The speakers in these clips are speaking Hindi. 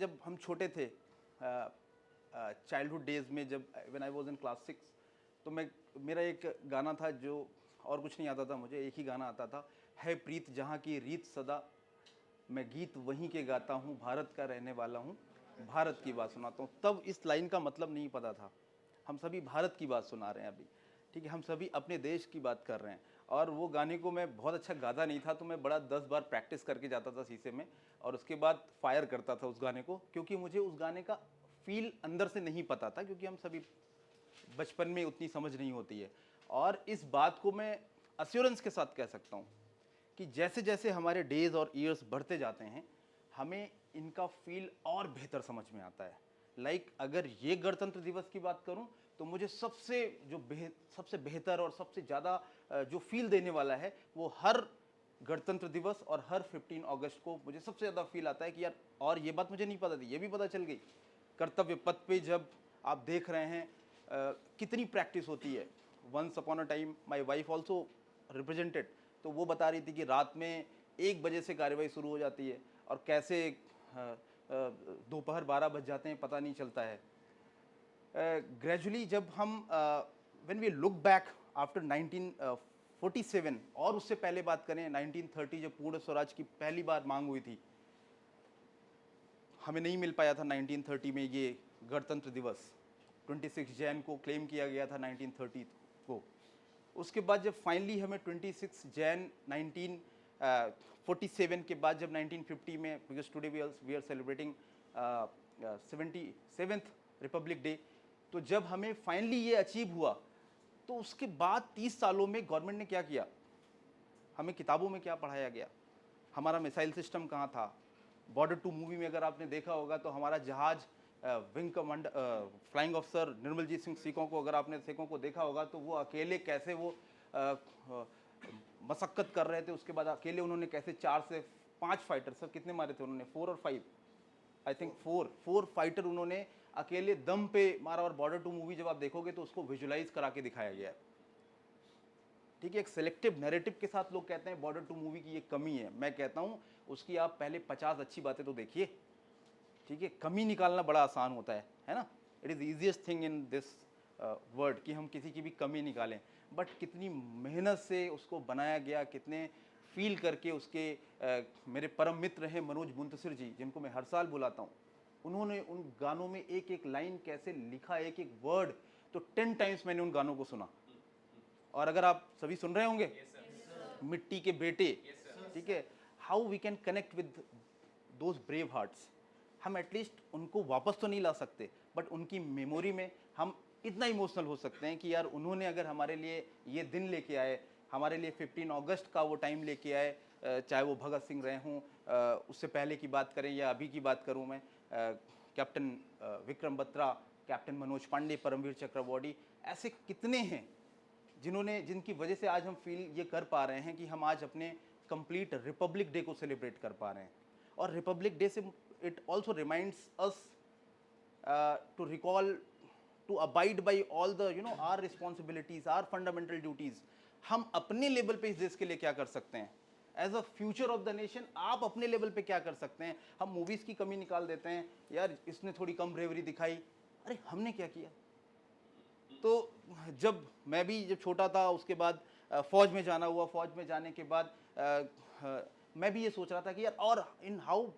जब हम छोटे थे, चाइल्डहुड डेज़ में, जब when I was in class 6, तो मेरा एक गाना था जो, और कुछ नहीं आता था मुझे, एक ही गाना आता था, है प्रीत जहाँ की रीत सदा, मैं गीत वहीं के गाता हूँ, भारत का रहने वाला हूँ, भारत की बात सुनाता हूँ। तब इस लाइन का मतलब नहीं पता था। हम सभी भारत की बात सुना रहे हैं अभी, ठीक है, हम सभी अपने देश की बात कर रहे हैं। और वो गाने को मैं बहुत अच्छा गाता नहीं था, तो मैं बड़ा 10 बार प्रैक्टिस करके जाता था शीशे में, और उसके बाद फायर करता था उस गाने को, क्योंकि मुझे उस गाने का फील अंदर से नहीं पता था, क्योंकि हम सभी बचपन में उतनी समझ नहीं होती है। और इस बात को मैं अश्योरेंस के साथ कह सकता हूँ कि जैसे जैसे हमारे डेज और ईयर्स बढ़ते जाते हैं, हमें इनका फील और बेहतर समझ में आता है। अगर ये गणतंत्र दिवस की बात करूं, तो मुझे सबसे बेहतर और सबसे ज़्यादा जो फील देने वाला है, वो हर गणतंत्र दिवस और हर 15 अगस्त को मुझे सबसे ज़्यादा फील आता है कि यार, और ये बात मुझे नहीं पता थी, ये भी पता चल गई। कर्तव्य पथ पे जब आप देख रहे हैं कितनी प्रैक्टिस होती है। Once upon a time my wife also represented, तो वो बता रही थी कि रात में 1 बजे से कार्यवाही शुरू हो जाती है, और कैसे दोपहर 12 बज जाते हैं पता नहीं चलता है। ग्रेजुअली जब हम when we look back after 1947, और उससे पहले बात करें 1930, जब पूर्ण स्वराज की पहली बार मांग हुई थी, हमें नहीं मिल पाया था 1930 में ये गणतंत्र दिवस। 26 जैन को क्लेम किया गया था 1930 को। उसके बाद जब फाइनली हमें 26 जैन 1947 के बाद, जब 1950 में, because today we are celebrating 77th republic day, तो जब हमें फाइनली ये अचीव हुआ, तो उसके बाद 30 सालों में गवर्नमेंट ने क्या किया, हमें किताबों में क्या पढ़ाया गया, हमारा मिसाइल सिस्टम कहाँ था। बॉर्डर 2 मूवी में अगर आपने देखा होगा, तो हमारा जहाज, wing command flying officer Nirmaljit Singh Sekhon को, अगर आपने सीकों को देखा होगा, तो वो अकेले कैसे वो मशक्कत कर रहे थे। उसके बाद अकेले उन्होंने कैसे 4 से 5 फाइटर, सर कितने मारे थे उन्होंने, 4 और 5, आई थिंक 4 फाइटर उन्होंने अकेले दम पे मारा। और बॉर्डर 2 मूवी जब आप देखोगे, तो उसको विजुलाइज करा के दिखाया गया है, ठीक है। एक सिलेक्टिव नैरेटिव के साथ लोग कहते हैं बॉर्डर 2 मूवी की ये कमी है। मैं कहता हूँ उसकी आप पहले 50 अच्छी बातें तो देखिए, ठीक है। कमी निकालना बड़ा आसान होता है ना। It is easiest thing in this word कि हम किसी की भी कमी निकालें, बट कितनी मेहनत से उसको बनाया गया, कितने फील करके उसके मेरे परम मित्र हैं मनोज मुंतशिर जी, जिनको मैं हर साल बुलाता हूँ, उन्होंने उन गानों में एक एक लाइन कैसे लिखा, एक एक वर्ड, तो 10 टाइम्स मैंने उन गानों को सुना। और अगर आप सभी सुन रहे होंगे, मिट्टी के बेटे, ठीक है, how we can connect with those brave hearts. हम एटलीस्ट उनको वापस तो नहीं ला सकते, बट उनकी मेमोरी में हम इतना इमोशनल हो सकते हैं कि यार, उन्होंने अगर हमारे लिए ये दिन लेके आए, हमारे लिए 15 अगस्त का वो टाइम लेके आए, चाहे वो भगत सिंह रहे हों, उससे पहले की बात करें या अभी की बात करूं मैं, कैप्टन विक्रम बत्रा, कैप्टन मनोज पांडे, परमवीर चक्र अवॉर्डी, ऐसे कितने हैं जिनकी वजह से आज हम फील ये कर पा रहे हैं कि हम आज अपने कंप्लीट रिपब्लिक डे को सेलिब्रेट कर पा रहे हैं। और रिपब्लिक डे से it also reminds us to recall, to abide by all the are responsibilities, are fundamental duties. हम अपने लेवल पे इस देश के लिए क्या कर सकते हैं as a future of the nation. आप अपने लेवल पे क्या कर सकते हैं। हम मूवीज की कमी निकाल देते हैं, यार इसने थोड़ी कम ब्रेवरी दिखाई, अरे हमने क्या किया। तो जब मैं भी जब छोटा था, उसके बाद फौज में जाना हुआ, फौज में जाने के बाद मैं भी ये सोच रहा था कि यार, और in how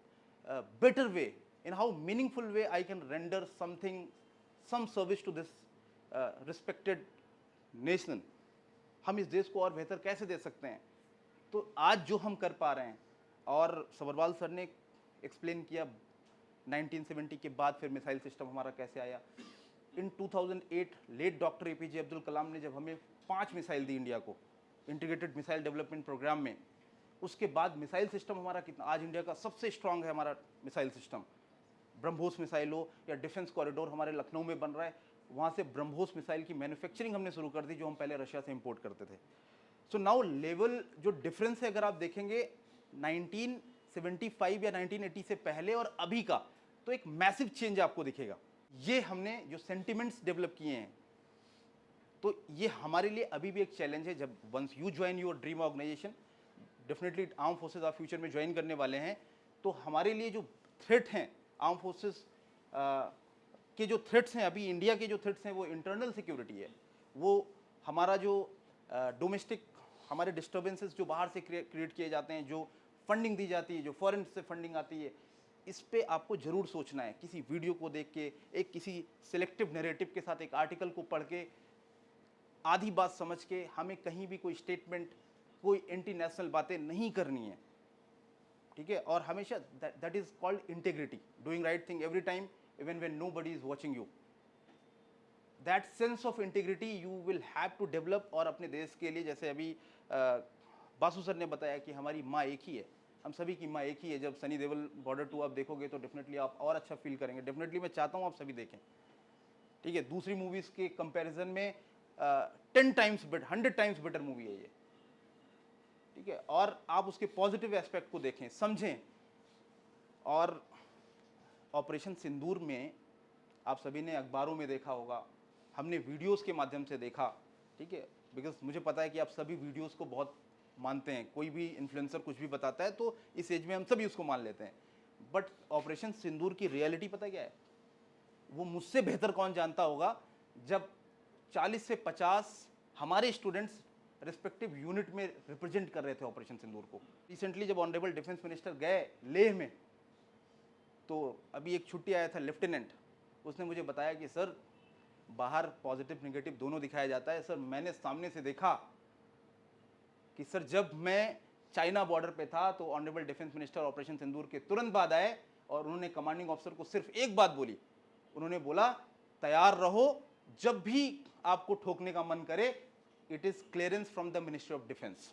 better way, in how meaningful way I can render something, some service to this respected nation. हम इस देश को और बेहतर कैसे दे सकते हैं। तो आज जो हम कर पा रहे हैं, और सबरवाल सर ने एक्सप्लेन किया 1970 के बाद फिर मिसाइल सिस्टम हमारा कैसे आया। इन 2008 late doctor APJ Abdul Kalam ने जब हमें 5 मिसाइल दी इंडिया को, इंटीग्रेटेड मिसाइल डेवलपमेंट प्रोग्राम में, उसके बाद मिसाइल सिस्टम हमारा कितना, आज इंडिया का सबसे स्ट्रांग है हमारा मिसाइल सिस्टम। ब्रह्मोस मिसाइल हो या डिफेंस कॉरिडोर हमारे लखनऊ में बन रहा है, वहाँ से ब्रह्मोस मिसाइल की मैन्युफैक्चरिंग हमने शुरू कर दी, जो हम पहले रशिया से इंपोर्ट करते थे। सो नाउ लेवल जो डिफरेंस है, अगर आप देखेंगे 1975 या 1980 से पहले और अभी का, तो एक मैसिव चेंज आपको दिखेगा। ये हमने जो सेंटिमेंट्स डेवलप किए हैं, तो ये हमारे लिए अभी भी एक चैलेंज है। जब once you join your dream organisation, definitely arm forces आप फ्यूचर में ज्वाइन करने वाले हैं, तो हमारे लिए जो थ्रेट हैं आर्म फोर्सेस के जो थ्रेट्स हैं, अभी इंडिया के जो थ्रेट्स हैं वो इंटरनल सिक्योरिटी है, वो हमारा जो डोमेस्टिक हमारे डिस्टर्बेंसेस जो बाहर से क्रिएट किए जाते हैं, जो फंडिंग दी जाती है, जो फॉरेन से फंडिंग आती है, इस पे आपको ज़रूर सोचना है। किसी वीडियो को देख के, एक किसी सिलेक्टिव नैरेटिव के साथ एक आर्टिकल को पढ़ के, आधी बात समझ के हमें कहीं भी कोई स्टेटमेंट, कोई एंटी नेशनल बातें नहीं करनी है, ठीक है। और हमेशा that is called integrity, doing right thing every time even when nobody is watching you. That sense of integrity you will have to develop. और अपने देश के लिए, जैसे अभी बासु सर ने बताया कि हमारी माँ एक ही है, हम सभी की माँ एक ही है। जब सनी देओल बॉर्डर 2 आप देखोगे तो डेफिनेटली आप और अच्छा फील करेंगे। डेफिनेटली मैं चाहता हूँ आप सभी देखें, ठीक है। दूसरी मूवीज़ के कंपैरिजन में 10 times better, 100 times better movie है ये, ठीक है। और आप उसके पॉजिटिव एस्पेक्ट को देखें, समझें। और ऑपरेशन सिंदूर में आप सभी ने अखबारों में देखा होगा, हमने वीडियोस के माध्यम से देखा, ठीक है। बिकॉज मुझे पता है कि आप सभी वीडियोस को बहुत मानते हैं, कोई भी इन्फ्लुएंसर कुछ भी बताता है तो इस एज में हम सभी उसको मान लेते हैं। बट ऑपरेशन सिंदूर की रियलिटी पता क्या है, वो मुझसे बेहतर कौन जानता होगा। जब 40 से 50 हमारे स्टूडेंट्स रिस्पेक्टिव यूनिट में रिप्रेजेंट कर रहे थे ऑपरेशन सिंदूर को। रिसेंटली जब ऑनरेबल डिफेंस मिनिस्टर गए लेह में, तो अभी एक छुट्टी आया था लेफ्टिनेंट, उसने मुझे बताया कि सर बाहर पॉजिटिव निगेटिव दोनों दिखाया जाता है, सर मैंने सामने से देखा कि सर जब मैं चाइना बॉर्डर पे था तो ऑनरेबल डिफेंस मिनिस्टर ऑपरेशन सिंदूर के तुरंत बाद आए और उन्होंने कमांडिंग ऑफिसर को सिर्फ एक बात बोली, उन्होंने बोला तैयार रहो, जब भी आपको ठोकने का मन करे, it is clearance from the ministry of defence.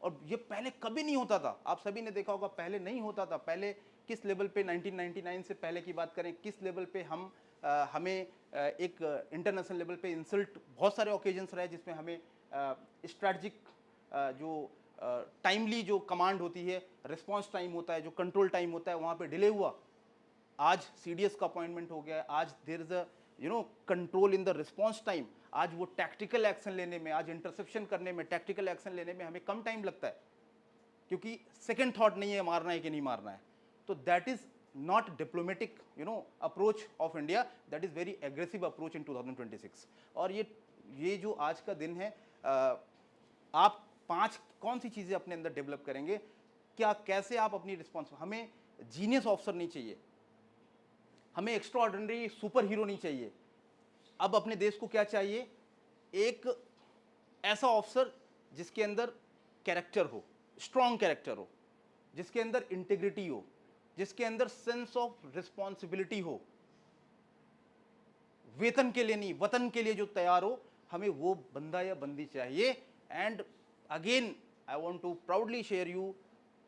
और ये पहले कभी नहीं होता था, आप सभी ने देखा होगा, पहले नहीं होता था। पहले किस लेवल पे, 1999 से पहले की बात करें, किस लेवल पे हम हमें एक इंटरनेशनल लेवल पे इंसल्ट, बहुत सारे ओकेजन्स रहे जिसमें हमें स्ट्रैटेजिक जो टाइमली जो कमांड होती है, रिस्पांस टाइम होता है, जो कंट्रोल टाइम होता है, वहाँ पे डिले हुआ। आज सीडीएस का अपॉइंटमेंट हो गया है, आज there is a control in the response time. आज वो टैक्टिकल एक्शन लेने में, आज इंटरसेप्शन करने में, टैक्टिकल एक्शन लेने में हमें कम टाइम लगता है, क्योंकि सेकेंड थॉट नहीं है मारना है कि नहीं मारना है। तो that is not diplomatic approach of India, that is very aggressive approach in 2026। और ये जो आज का दिन है, आप 5 कौन सी चीज़ें अपने अंदर डेवलप करेंगे, क्या कैसे आप अपनी रिस्पॉन्स, हमें जीनियस ऑफिसर नहीं चाहिए, हमें एक्स्ट्रा ऑर्डिनरी सुपर हीरो नहीं चाहिए। अब अपने देश को क्या चाहिए, एक ऐसा ऑफिसर जिसके अंदर कैरेक्टर हो, स्ट्रॉन्ग कैरेक्टर हो, जिसके अंदर इंटीग्रिटी हो, जिसके अंदर सेंस ऑफ रिस्पॉन्सिबिलिटी हो, वेतन के लिए नहीं वतन के लिए जो तैयार हो, हमें वो बंदा या बंदी चाहिए। And again I want to proudly share you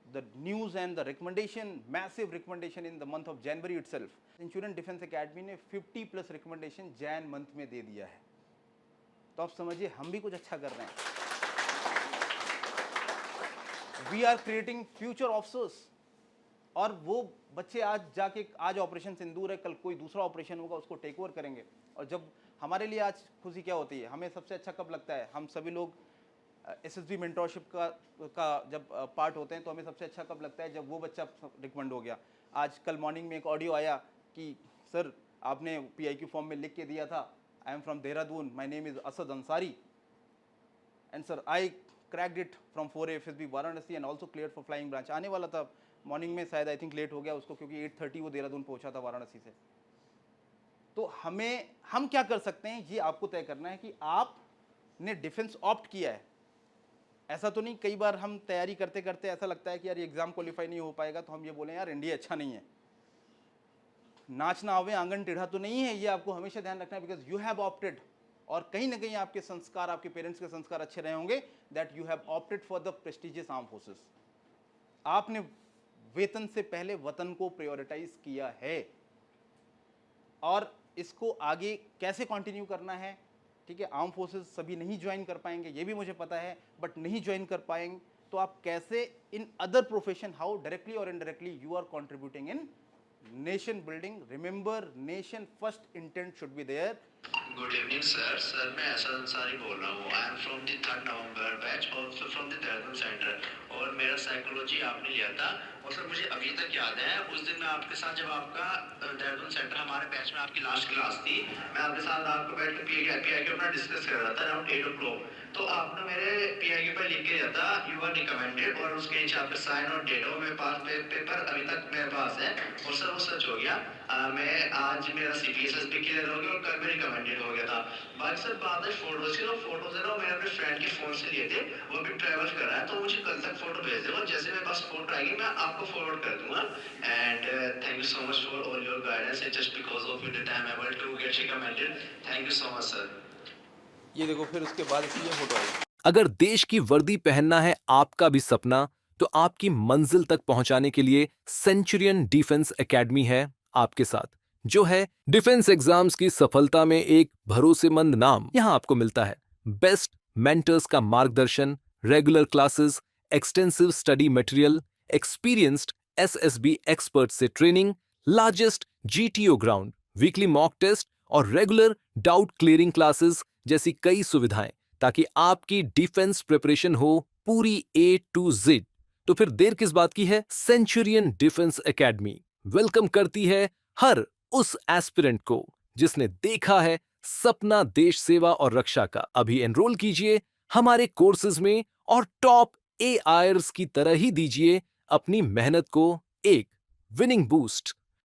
the news and the recommendation, massive recommendation in the month of January itself. Insurance defence academy ने 50+ रिकमेंडेशन जैन मंथ में दे दिया है, तो आप समझिए हम भी कुछ अच्छा कर रहे हैं। We are creating future officers. और वो बच्चे आज जाके, आज ऑपरेशन सिंदूर है, कल कोई दूसरा ऑपरेशन होगा, उसको टेक ओवर करेंगे। और जब हमारे लिए आज खुशी क्या होती है, हमें सबसे अच्छा कब लगता है, हम सभी लोग एसएसबी मेंटोरशिप का जब पार्ट होते हैं, तो हमें सबसे अच्छा कब लगता है, जब वो बच्चा रिकमेंड हो गया। आज कल मॉर्निंग में एक ऑडियो आया कि सर आपने पीआईक्यू फॉर्म में लिख के दिया था, आई am from Dehradun, my name is Asad Ansari, and sir I cracked it from 4 FSB Varanasi and also clear for flying branch. आने वाला था मॉर्निंग में, शायद आई थिंक लेट हो गया उसको, क्योंकि 8:30 वो देहरादून पहुंचा था वाराणसी से। तो हम क्या कर सकते हैं, ये आपको तय करना है कि आपने डिफेंस ऑप्ट किया है। ऐसा तो नहीं, कई बार हम तैयारी करते करते ऐसा लगता है कि यार एग्जाम क्वालिफाई नहीं हो पाएगा, तो हम ये बोलें यार इंडिया अच्छा नहीं है। नाचना आवे आंगन टेढ़ा तो नहीं है, ये आपको हमेशा ध्यान रखना है, बिकॉज यू हैव ऑप्टेड। और कहीं ना कहीं आपके संस्कार, आपके पेरेंट्स के संस्कार अच्छे रहे होंगे, that you have opted for the prestigious arm forces. आपने वेतन से पहले वतन को प्रायोरिटाइज किया है, और इसको आगे कैसे कंटिन्यू करना है, ठीक है। आर्म फोर्सेस सभी नहीं ज्वाइन कर पाएंगे, ये भी मुझे पता है, बट नहीं ज्वाइन कर पाएंगे तो आप कैसे in other profession, how directly और indirectly you are contributing in nation building. Remember, nation first intent should be there. Good evening sir. Sir मैं असद अंसारी बोल रहा हूँ। I am from the 3rd November batch, also from the Dehradun centre. और मेरा साइकोलॉजी आपने लिया था, और सर मुझे अभी तक याद है उस दिन मैं आपके साथ जब आपका देहरादून सेंटर हमारे बैच में आपकी लास्ट क्लास थी, मैं आपके साथ आपको बैठ के पीआईक्यू अपना डिस्कस कर रहा था अराउंड 8 o'clock। तो आपने मेरे पीआईक्यू पर लिख के दिया था यू आर रिकमेंडेड, और उसके नीचे आपका साइन और डेट हो। मेरे पास पेपर अभी तक मेरे पास है, और सर वो सच हो गया। मैं आज मेरा सीपीएसएस भी क्लियर हो गया और कल मैं रिकमेंडेड हो गया था। बाकी सर बात है फोटोज की, तो फोटोज है ना वो मैंने अपने फ्रेंड के फोन से लिए थे, वो भी ट्रैवल कर रहा है, तो मुझे कल तक फोटो भेज देगा, जैसे मेरे पास फोटो आएगी मैं आपको फॉरवर्ड कर दूंगा। And thank you so much for all your guidance, just because of you that I am able to get recommended. Thank you so much sir. ये देखो, फिर उसके बाद इसकी ये फोटो आई। अगर देश की वर्दी पहनना है आपका भी सपना, तो आपकी मंजिल तक पहुंचाने के लिए सेंचुरियन डिफेंस एकेडमी है आपके साथ, जो है डिफेंस एग्जाम्स की सफलता में एक भरोसेमंद नाम। यहां आपको मिलता है बेस्ट मेंटर्स का मार्गदर्शन, regular classes, extensive study material, experienced SSB expert से training, largest GTO ground, weekly mock test और रेगुलर डाउट क्लियरिंग क्लासेस जैसी कई सुविधाएं, ताकि आपकी डिफेंस प्रिपरेशन हो पूरी A to Z। तो फिर देर किस बात की है? सेंचुरियन डिफेंस एकेडमी वेलकम करती है हर उस एस्पिरेंट को जिसने देखा है सपना देश सेवा और रक्षा का। अभी एनरोल कीजिए हमारे कोर्सेज में और टॉप AIRS की तरह ही दीजिए अपनी मेहनत को एक विनिंग बूस्ट।